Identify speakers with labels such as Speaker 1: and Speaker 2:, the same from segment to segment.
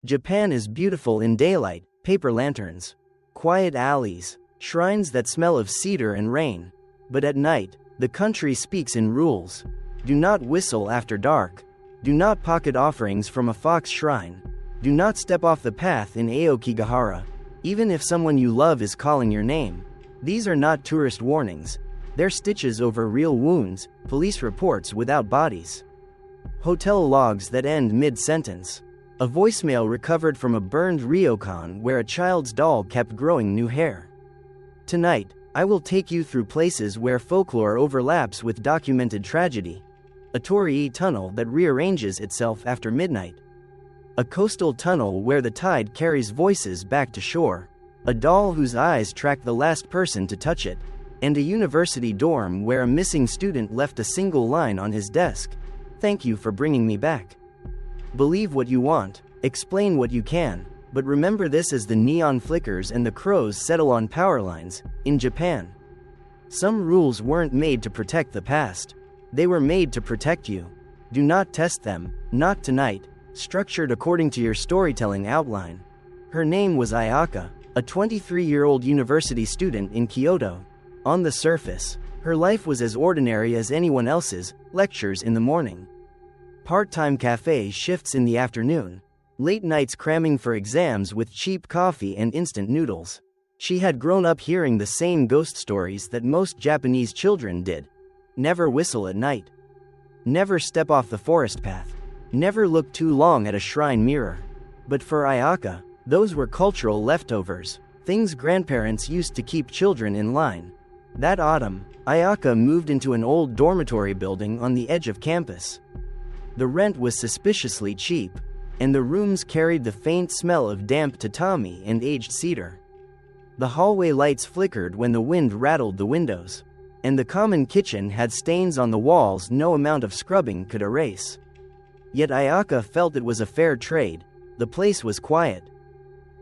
Speaker 1: Japan is beautiful in daylight, paper lanterns, quiet alleys, shrines that smell of cedar and rain. But at night, the country speaks in rules. Do not whistle after dark. Do not pocket offerings from a fox shrine. Do not step off the path in Aokigahara, even if someone you love is calling your name. These are not tourist warnings. They're stitches over real wounds, police reports without bodies. Hotel logs that end mid-sentence. A voicemail recovered from a burned ryokan where a child's doll kept growing new hair. Tonight, I will take you through places where folklore overlaps with documented tragedy. A Torii tunnel that rearranges itself after midnight. A coastal tunnel where the tide carries voices back to shore. A doll whose eyes track the last person to touch it. And a university dorm where a missing student left a single line on his desk. Thank you for bringing me back. Believe what you want, explain what you can, but remember this as the neon flickers and the crows settle on power lines. In Japan, some rules weren't made to protect the past. They were made to protect you. Do not test them, not tonight, structured according to your storytelling outline. Her name was Ayaka, a 23-year-old university student in Kyoto. On the surface, her life was as ordinary as anyone else's: lectures in the morning, part-time cafe shifts in the afternoon, late nights cramming for exams with cheap coffee and instant noodles. She had grown up hearing the same ghost stories that most Japanese children did. Never whistle at night. Never step off the forest path. Never look too long at a shrine mirror. But for Ayaka, those were cultural leftovers, things grandparents used to keep children in line. That autumn, Ayaka moved into an old dormitory building on the edge of campus. The rent was suspiciously cheap, and the rooms carried the faint smell of damp tatami and aged cedar. The hallway lights flickered when the wind rattled the windows, and the common kitchen had stains on the walls no amount of scrubbing could erase. Yet Ayaka felt it was a fair trade. The place was quiet,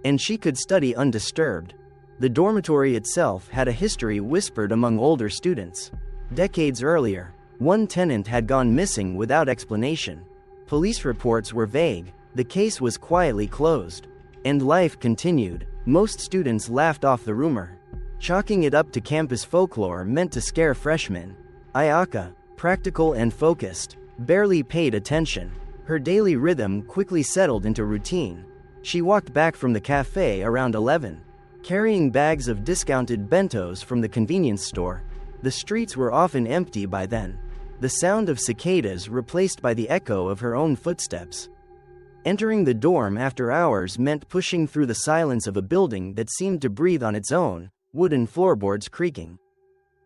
Speaker 1: and she could study undisturbed. The dormitory itself had a history whispered among older students. Decades earlier, one tenant had gone missing without explanation. Police reports were vague, the case was quietly closed. And life continued. Most students laughed off the rumor, chalking it up to campus folklore meant to scare freshmen. Ayaka, practical and focused, barely paid attention. Her daily rhythm quickly settled into routine. She walked back from the cafe around 11. Carrying bags of discounted bentos from the convenience store. The streets were often empty by then. The sound of cicadas replaced by the echo of her own footsteps. Entering the dorm after hours meant pushing through the silence of a building that seemed to breathe on its own, wooden floorboards creaking,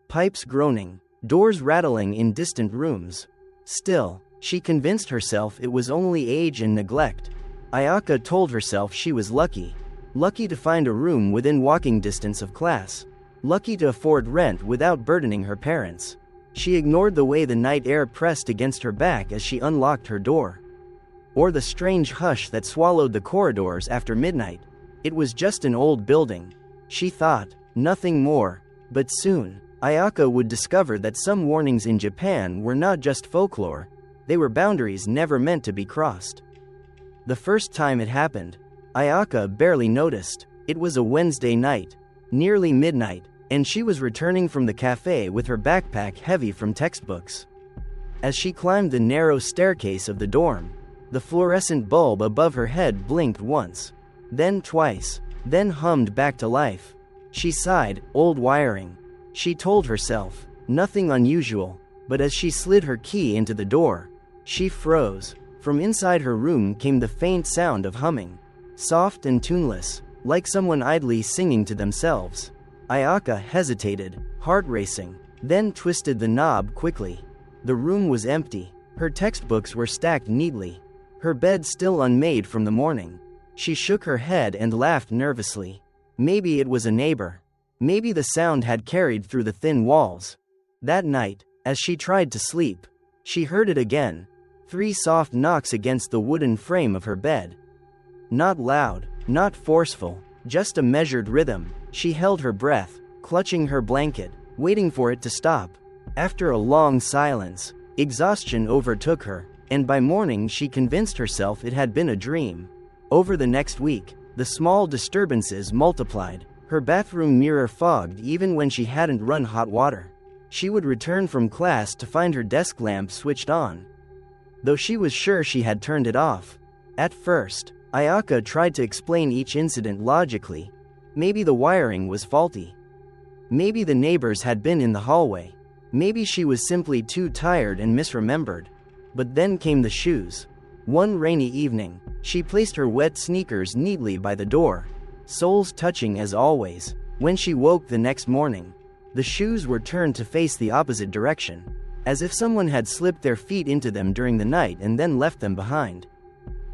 Speaker 1: pipes groaning, doors rattling in distant rooms. Still, she convinced herself it was only age and neglect. Ayaka told herself she was lucky. Lucky to find a room within walking distance of class. Lucky to afford rent without burdening her parents. She ignored the way the night air pressed against her back as she unlocked her door. Or the strange hush that swallowed the corridors after midnight. It was just an old building, she thought, nothing more. But soon, Ayaka would discover that some warnings in Japan were not just folklore, they were boundaries never meant to be crossed. The first time it happened, Ayaka barely noticed. It was a Wednesday night, nearly midnight, and she was returning from the cafe with her backpack heavy from textbooks. As she climbed the narrow staircase of the dorm, the fluorescent bulb above her head blinked once, then twice, then hummed back to life. She sighed, old wiring. She told herself, nothing unusual, but as she slid her key into the door, she froze. From inside her room came the faint sound of humming. Soft and tuneless, like someone idly singing to themselves. Ayaka hesitated, heart racing, then twisted the knob quickly. The room was empty. Her textbooks were stacked neatly. Her bed still unmade from the morning. She shook her head and laughed nervously. Maybe it was a neighbor. Maybe the sound had carried through the thin walls. That night, as she tried to sleep, she heard it again. 3 soft knocks against the wooden frame of her bed. Not loud, not forceful, just a measured rhythm. She held her breath, clutching her blanket, waiting for it to stop. After a long silence, exhaustion overtook her, and by morning she convinced herself it had been a dream. Over the next week, the small disturbances multiplied. Her bathroom mirror fogged even when she hadn't run hot water. She would return from class to find her desk lamp switched on, though she was sure she had turned it off. At first, Ayaka tried to explain each incident logically. Maybe the wiring was faulty. Maybe the neighbors had been in the hallway. Maybe she was simply too tired and misremembered. But then came the shoes. One rainy evening, she placed her wet sneakers neatly by the door, soles touching as always. When she woke the next morning, the shoes were turned to face the opposite direction, as if someone had slipped their feet into them during the night and then left them behind.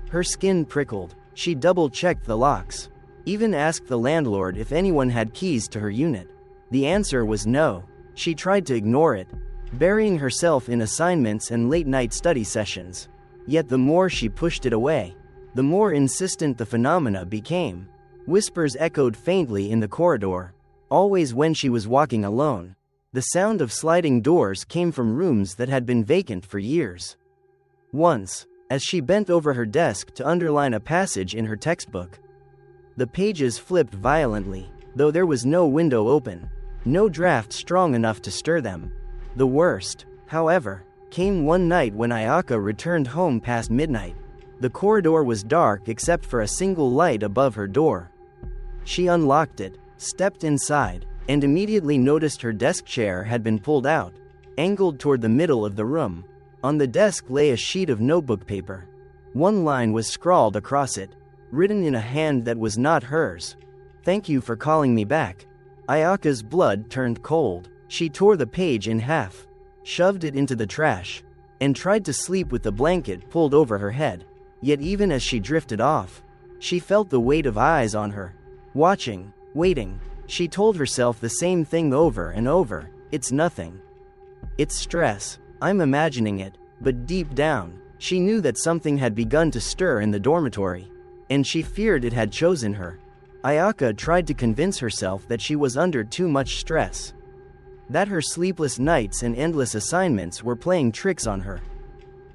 Speaker 1: Her skin prickled. She double-checked the locks, even asked the landlord if anyone had keys to her unit. The answer was no. She tried to ignore it, burying herself in assignments and late-night study sessions. Yet the more she pushed it away, the more insistent the phenomena became. Whispers echoed faintly in the corridor, always when she was walking alone. The sound of sliding doors came from rooms that had been vacant for years. Once, as she bent over her desk to underline a passage in her textbook, the pages flipped violently, though there was no window open, no draft strong enough to stir them. The worst, however, came one night when Ayaka returned home past midnight. The corridor was dark except for a single light above her door. She unlocked it, stepped inside, and immediately noticed her desk chair had been pulled out, angled toward the middle of the room. On the desk lay a sheet of notebook paper. One line was scrawled across it, written in a hand that was not hers. "Thank you for calling me back." Ayaka's blood turned cold. She tore the page in half, shoved it into the trash, and tried to sleep with the blanket pulled over her head. Yet even as she drifted off, she felt the weight of eyes on her, watching, waiting. She told herself the same thing over and over. It's nothing. It's stress. I'm imagining it. But deep down, she knew that something had begun to stir in the dormitory, and she feared it had chosen her. Ayaka tried to convince herself that she was under too much stress, that her sleepless nights and endless assignments were playing tricks on her.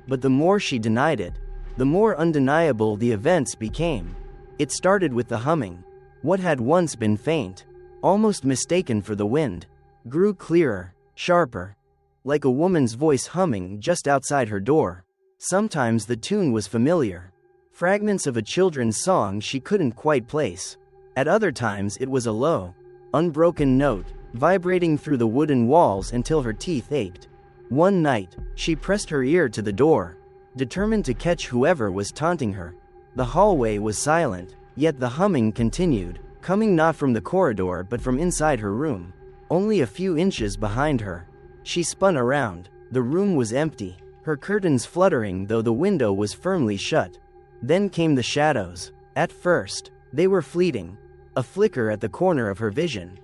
Speaker 1: But the more she denied it, the more undeniable the events became. It started with the humming. What had once been faint, almost mistaken for the wind, grew clearer, sharper, like a woman's voice humming just outside her door. Sometimes the tune was familiar, fragments of a children's song she couldn't quite place. At other times it was a low, unbroken note, vibrating through the wooden walls until her teeth ached. One night, she pressed her ear to the door, determined to catch whoever was taunting her. The hallway was silent, yet the humming continued, coming not from the corridor but from inside her room, only a few inches behind her. She spun around. The room was empty, her curtains fluttering though the window was firmly shut. Then came the shadows. At first, they were fleeting, a flicker at the corner of her vision,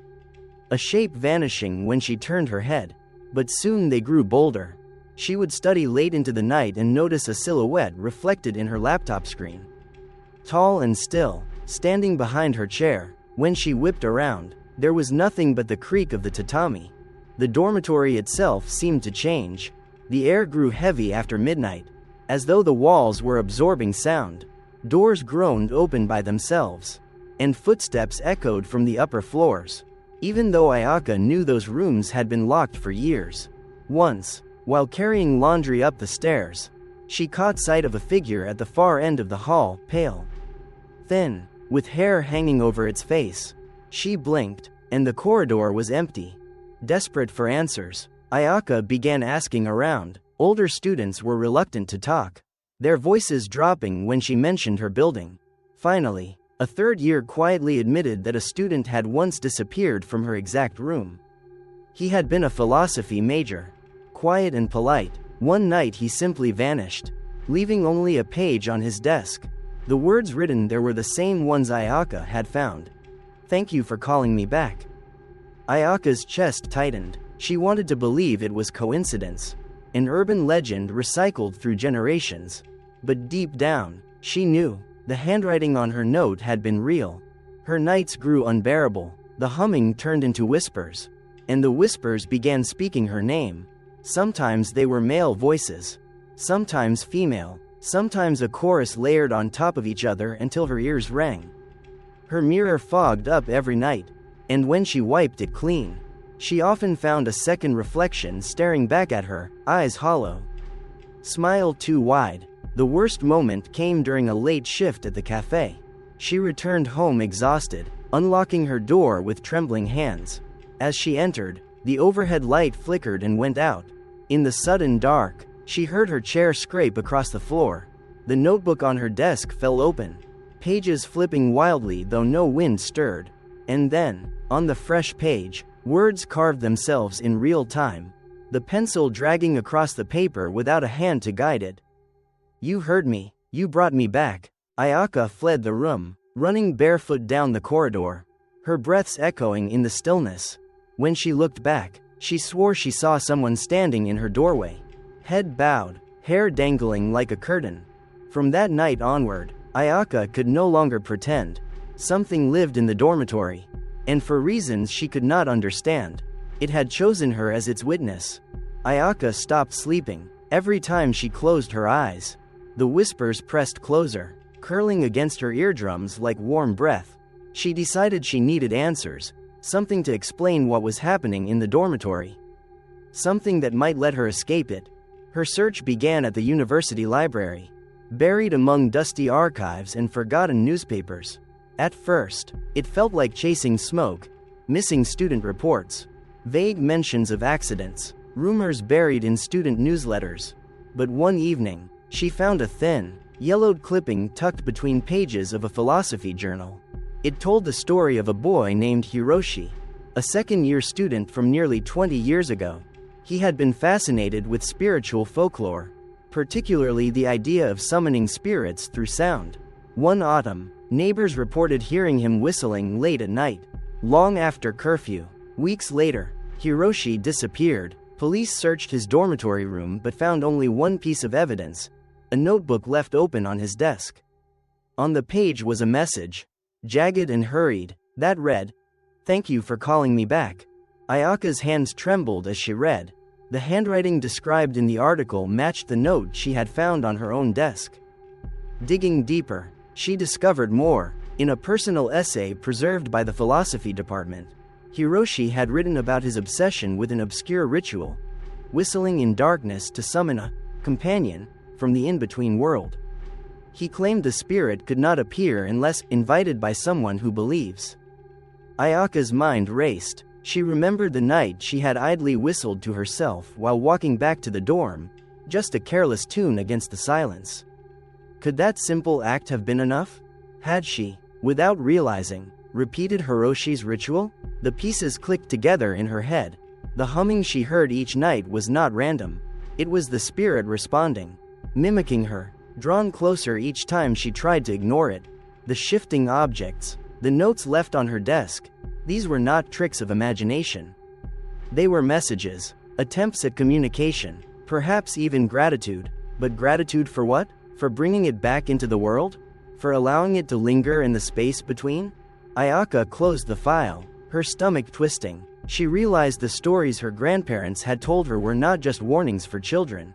Speaker 1: a shape vanishing when she turned her head. But soon they grew bolder. She would study late into the night and notice a silhouette reflected in her laptop screen, tall and still, standing behind her chair. When she whipped around, there was nothing but the creak of the tatami. The dormitory itself seemed to change. The air grew heavy after midnight, as though the walls were absorbing sound. Doors groaned open by themselves, and footsteps echoed from the upper floors, even though Ayaka knew those rooms had been locked for years. Once, while carrying laundry up the stairs, she caught sight of a figure at the far end of the hall, pale, thin, with hair hanging over its face. She blinked, and the corridor was empty. Desperate for answers, Ayaka began asking around. Older students were reluctant to talk, their voices dropping when she mentioned her building. Finally, a third year quietly admitted that a student had once disappeared from her exact room. He had been a philosophy major, quiet and polite. One night he simply vanished, leaving only a page on his desk. The words written there were the same ones Ayaka had found. "Thank you for calling me back." Ayaka's chest tightened. She wanted to believe it was coincidence, an urban legend recycled through generations. But deep down, she knew the handwriting on her note had been real. Her nights grew unbearable. The humming turned into whispers, and the whispers began speaking her name. Sometimes they were male voices, sometimes female, sometimes a chorus layered on top of each other until her ears rang. Her mirror fogged up every night, and when she wiped it clean, she often found a second reflection staring back at her, eyes hollow, smile too wide. The worst moment came during a late shift at the cafe. She returned home exhausted, unlocking her door with trembling hands. As she entered, the overhead light flickered and went out. In the sudden dark, she heard her chair scrape across the floor. The notebook on her desk fell open, pages flipping wildly though no wind stirred. And then, on the fresh page, words carved themselves in real time, the pencil dragging across the paper without a hand to guide it. "You heard me, you brought me back." Ayaka fled the room, running barefoot down the corridor, her breaths echoing in the stillness. When she looked back, she swore she saw someone standing in her doorway, head bowed, hair dangling like a curtain. From that night onward, Ayaka could no longer pretend. Something lived in the dormitory, and for reasons she could not understand, it had chosen her as its witness. Ayaka stopped sleeping. Every time she closed her eyes, the whispers pressed closer, curling against her eardrums like warm breath. She decided she needed answers, something to explain what was happening in the dormitory, something that might let her escape it. Her search began at the university library, buried among dusty archives and forgotten newspapers. At first, it felt like chasing smoke, missing student reports, vague mentions of accidents, rumors buried in student newsletters. But one evening, she found a thin, yellowed clipping tucked between pages of a philosophy journal. It told the story of a boy named Hiroshi, a second-year student from nearly 20 years ago. He had been fascinated with spiritual folklore, particularly the idea of summoning spirits through sound. One autumn, neighbors reported hearing him whistling late at night, long after curfew. Weeks later, Hiroshi disappeared. Police searched his dormitory room but found only one piece of evidence, a notebook left open on his desk. On the page was a message, jagged and hurried, that read, "Thank you for calling me back." Ayaka's hands trembled as she read. The handwriting described in the article matched the note she had found on her own desk. Digging deeper, she discovered more. In a personal essay preserved by the philosophy department, Hiroshi had written about his obsession with an obscure ritual, whistling in darkness to summon a companion from the in-between world. He claimed the spirit could not appear unless invited by someone who believes. Ayaka's mind raced. She remembered the night she had idly whistled to herself while walking back to the dorm, just a careless tune against the silence. Could that simple act have been enough? Had she, without realizing, repeated Hiroshi's ritual? The pieces clicked together in her head. The humming she heard each night was not random. It was the spirit responding, mimicking her, drawn closer each time she tried to ignore it. The shifting objects, the notes left on her desk, these were not tricks of imagination. They were messages, attempts at communication, perhaps even gratitude. But gratitude for what? For bringing it back into the world? For allowing it to linger in the space between? Ayaka closed the file, her stomach twisting. She realized the stories her grandparents had told her were not just warnings for children.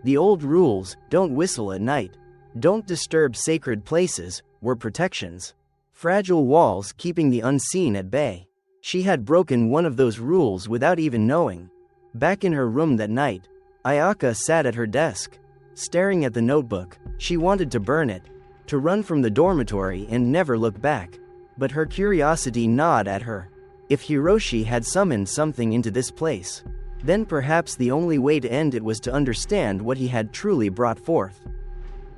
Speaker 1: The old rules, don't whistle at night, don't disturb sacred places, were protections. Fragile walls keeping the unseen at bay. She had broken one of those rules without even knowing. Back in her room that night, Ayaka sat at her desk, staring at the notebook. She wanted to burn it, to run from the dormitory and never look back. But her curiosity gnawed at her. If Hiroshi had summoned something into this place, then perhaps the only way to end it was to understand what he had truly brought forth.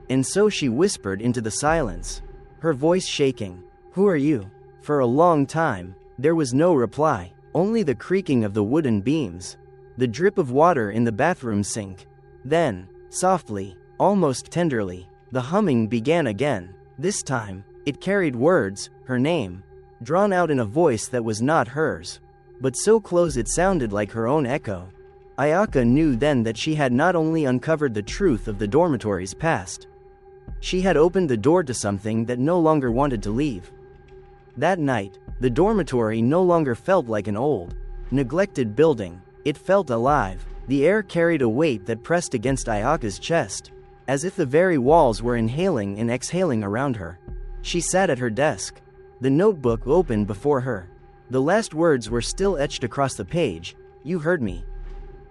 Speaker 1: And so she whispered into the silence, her voice shaking, "Who are you?" For a long time, there was no reply, only the creaking of the wooden beams, the drip of water in the bathroom sink. Then, softly, almost tenderly, the humming began again. This time, it carried words, her name, drawn out in a voice that was not hers, but so close it sounded like her own echo. Ayaka knew then that she had not only uncovered the truth of the dormitory's past, she had opened the door to something that no longer wanted to leave. That night, the dormitory no longer felt like an old, neglected building. It felt alive. The air carried a weight that pressed against Ayaka's chest. as if the very walls were inhaling and exhaling around her. She sat at her desk, the notebook open before her. The last words were still etched across the page. "You heard me.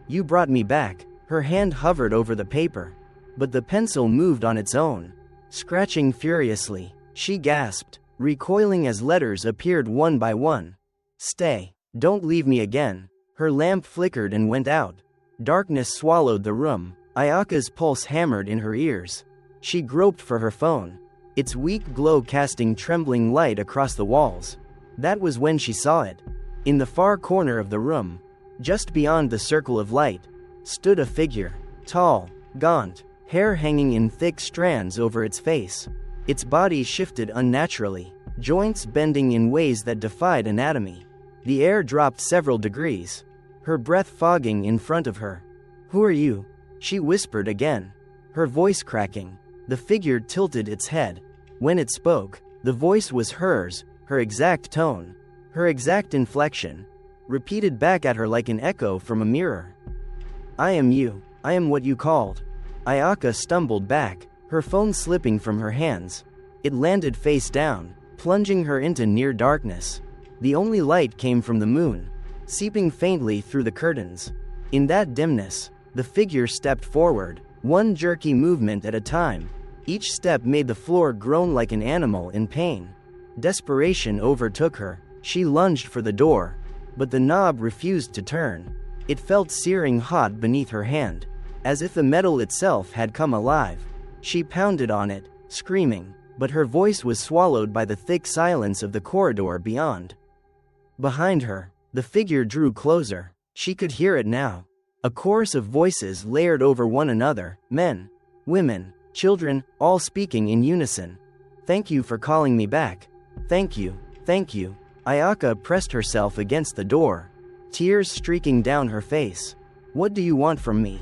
Speaker 1: You brought me back." Her hand hovered over the paper, but the pencil moved on its own, scratching furiously. She gasped, recoiling as letters appeared one by one. "Stay. Don't leave me again." Her lamp flickered and went out. Darkness swallowed the room. Ayaka's pulse hammered in her ears. She groped for her phone, its weak glow casting trembling light across the walls. That was when she saw it. In the far corner of the room, just beyond the circle of light, stood a figure, tall, gaunt, hair hanging in thick strands over its face. Its body shifted unnaturally, joints bending in ways that defied anatomy. The air dropped several degrees, her breath fogging in front of her. "Who are you?" she whispered again, her voice cracking. The figure tilted its head. When it spoke, the voice was hers, her exact tone, her exact inflection, repeated back at her like an echo from a mirror. "I am you. I am what you called." Ayaka stumbled back, her phone slipping from her hands. It landed face down, plunging her into near darkness. The only light came from the moon, seeping faintly through the curtains. In that dimness, the figure stepped forward, one jerky movement at a time. Each step made the floor groan like an animal in pain. Desperation overtook her. She lunged for the door, but the knob refused to turn. It felt searing hot beneath her hand, as if the metal itself had come alive. She pounded on it, screaming, but her voice was swallowed by the thick silence of the corridor beyond. Behind her, the figure drew closer. She could hear it now. A chorus of voices layered over one another, men, women, children, all speaking in unison. "Thank you for calling me back. Thank you, thank you." Ayaka pressed herself against the door, tears streaking down her face. "What do you want from me?"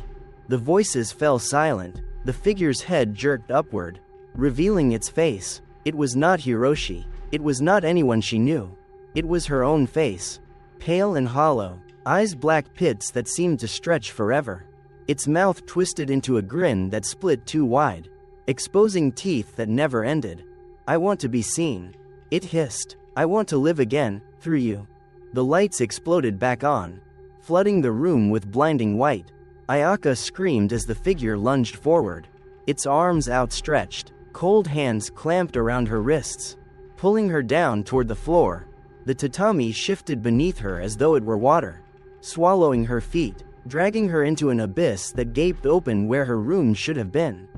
Speaker 1: The voices fell silent. The figure's head jerked upward, revealing its face. It was not Hiroshi. It was not anyone she knew. It was her own face, pale and hollow, eyes black pits that seemed to stretch forever. Its mouth twisted into a grin that split too wide, exposing teeth that never ended. "I want to be seen," it hissed. "I want to live again, through you." The lights exploded back on, flooding the room with blinding white. Ayaka screamed as the figure lunged forward, its arms outstretched, cold hands clamped around her wrists, pulling her down toward the floor. The tatami shifted beneath her as though it were water, swallowing her feet, dragging her into an abyss that gaped open where her room should have been.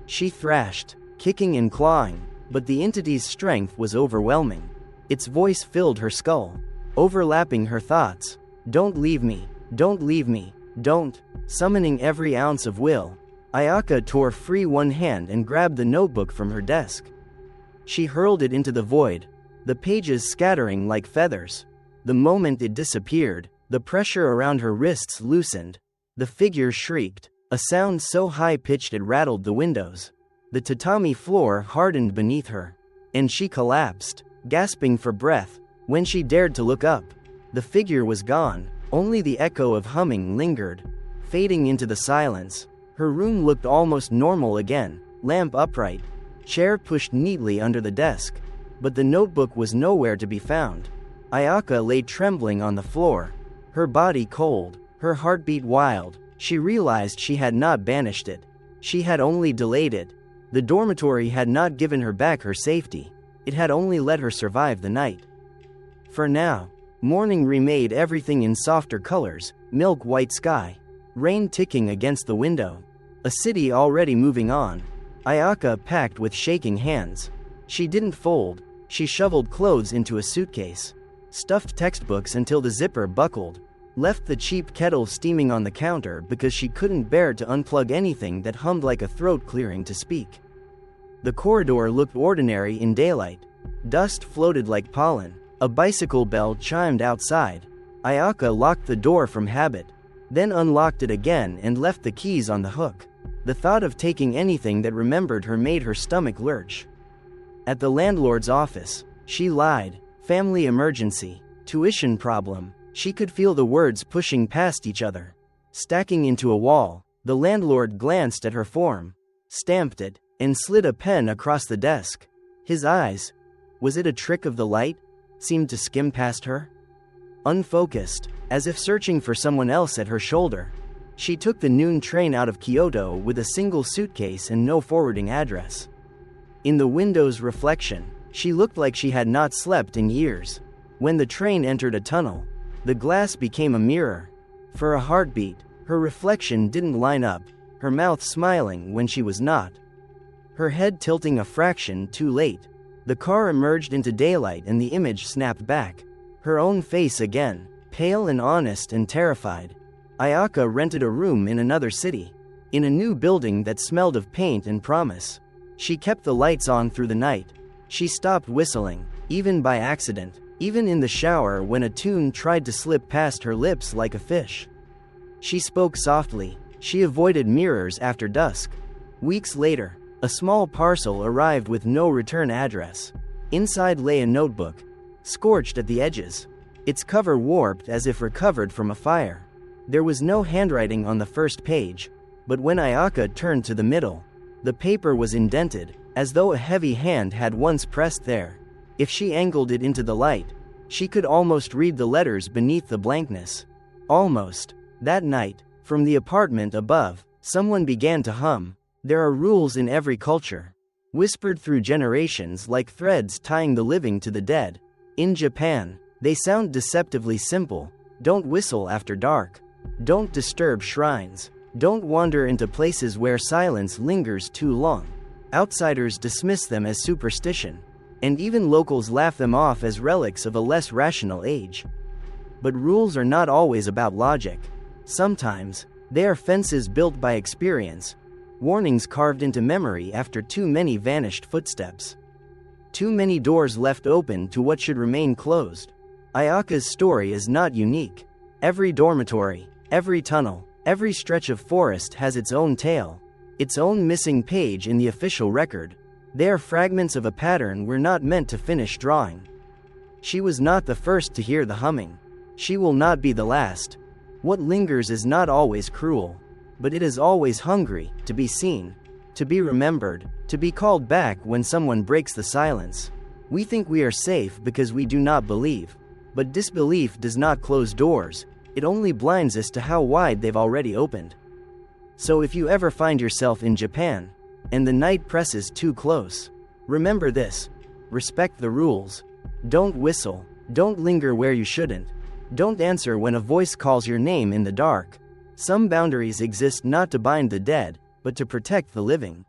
Speaker 1: She thrashed, kicking and clawing, but the entity's strength was overwhelming. Its voice filled her skull, overlapping her thoughts. "Don't leave me, don't leave me, don't." Summoning every ounce of will, Ayaka tore free one hand and grabbed the notebook from her desk. She hurled it into the void, the pages scattering like feathers. The moment it disappeared, the pressure around her wrists loosened. The figure shrieked, a sound so high-pitched it rattled the windows. The tatami floor hardened beneath her, and she collapsed, gasping for breath. When she dared to look up, the figure was gone. Only the echo of humming lingered, fading into the silence. Her room looked almost normal again, lamp upright, chair pushed neatly under the desk, but the notebook was nowhere to be found. Ayaka lay trembling on the floor, her body cold, her heartbeat wild. She realized she had not banished it. She had only delayed it. The dormitory had not given her back her safety. It had only let her survive the night. For now, morning remade everything in softer colors, milk-white sky, rain ticking against the window, a city already moving on. Ayaka packed with shaking hands. She didn't fold. She shoveled clothes into a suitcase, stuffed textbooks until the zipper buckled, left the cheap kettle steaming on the counter because she couldn't bear to unplug anything that hummed like a throat clearing to speak. The corridor looked ordinary in daylight. Dust floated like pollen. A bicycle bell chimed outside. Ayaka locked the door from habit, then unlocked it again and left the keys on the hook. The thought of taking anything that remembered her made her stomach lurch. At the landlord's office, she lied. Family emergency, tuition problem. She could feel the words pushing past each other, stacking into a wall. The landlord glanced at her form. stamped it, and slid a pen across the desk. His eyes, was it a trick of the light, seemed to skim past her. Unfocused, as if searching for someone else at her shoulder. She took the noon train out of Kyoto with a single suitcase and no forwarding address. In the window's reflection, she looked like she had not slept in years. When the train entered a tunnel, the glass became a mirror. For a heartbeat, her reflection didn't line up, her mouth smiling when she was not. Her head tilting a fraction too late. The car emerged into daylight and the image snapped back. Her own face again, pale and honest and terrified. Ayaka rented a room in another city, in a new building that smelled of paint and promise. She kept the lights on through the night. She stopped whistling, even by accident, even in the shower when a tune tried to slip past her lips like a fish. She spoke softly. She avoided mirrors after dusk. Weeks later, a small parcel arrived with no return address. Inside lay a notebook, scorched at the edges, its cover warped as if recovered from a fire. There was no handwriting on the first page, but when Ayaka turned to the middle, the paper was indented, as though a heavy hand had once pressed there. If she angled it into the light, she could almost read the letters beneath the blankness. Almost. That night, from the apartment above, someone began to hum. There are rules in every culture, whispered through generations like threads tying the living to the dead. In Japan, they sound deceptively simple. Don't whistle after dark. Don't disturb shrines. Don't wander into places where silence lingers too long. Outsiders dismiss them as superstition, and even locals laugh them off as relics of a less rational age. But rules are not always about logic. Sometimes, they are fences built by experience, warnings carved into memory after too many vanished footsteps. Too many doors left open to what should remain closed. Ayaka's story is not unique. Every dormitory, every tunnel, every stretch of forest has its own tale, its own missing page in the official record. They are fragments of a pattern we're not meant to finish drawing. She was not the first to hear the humming. She will not be the last. What lingers is not always cruel, but it is always hungry to be seen, to be remembered, to be called back when someone breaks the silence. We think we are safe because we do not believe, but disbelief does not close doors. It only blinds us to how wide they've already opened. So if you ever find yourself in Japan, and the night presses too close, remember this: respect the rules. Don't whistle. Don't linger where you shouldn't. Don't answer when a voice calls your name in the dark. Some boundaries exist not to bind the dead, but to protect the living.